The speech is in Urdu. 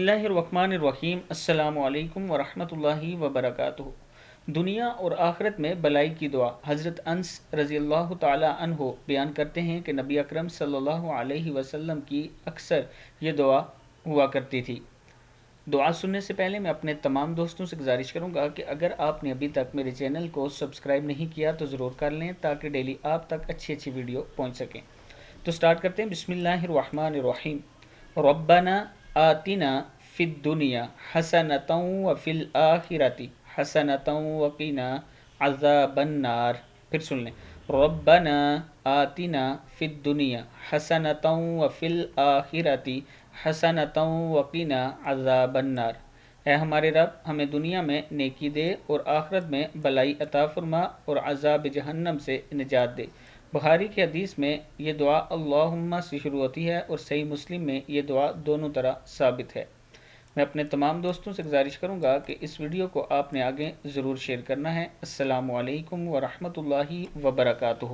Bismillahirrahmanirrahim। السلام علیکم ورحمۃ اللہ وبرکاتہ۔ دنیا اور آخرت میں بلائی کی دعا۔ حضرت انس رضی اللہ تعالی عنہ بیان کرتے ہیں کہ نبی اکرم صلی اللہ علیہ وسلم کی اکثر یہ دعا ہوا کرتی تھی۔ دعا سننے سے پہلے میں اپنے تمام دوستوں سے گزارش کروں گا کہ اگر آپ نے ابھی تک میرے چینل کو سبسکرائب نہیں کیا تو ضرور کر لیں تاکہ ڈیلی آپ تک اچھی ویڈیو پہنچ سکیں۔ تو سٹارٹ کرتے ہیں۔ بسم اللہ الرحمن الرحیم۔ ربنا آتنا فی الدنیا حسنۃ وفی الآخرۃ حسنۃ وقنا عذاب النار۔ پھر سن لیں۔ ربنا آتنا فی الدنیا حسنۃ وفی الآخرۃ حسنۃ وقنا عذاب النار۔ اے ہمارے رب، ہمیں دنیا میں نیکی دے اور آخرت میں بلائی عطا فرما اور عذاب جہنم سے نجات دے۔ بخاری کی حدیث میں یہ دعا اللہم سے شروع ہوتی ہے اور صحیح مسلم میں یہ دعا دونوں طرح ثابت ہے۔ میں اپنے تمام دوستوں سے گزارش کروں گا کہ اس ویڈیو کو آپ نے آگے ضرور شیئر کرنا ہے۔ السلام علیکم ورحمۃ اللہ وبرکاتہ۔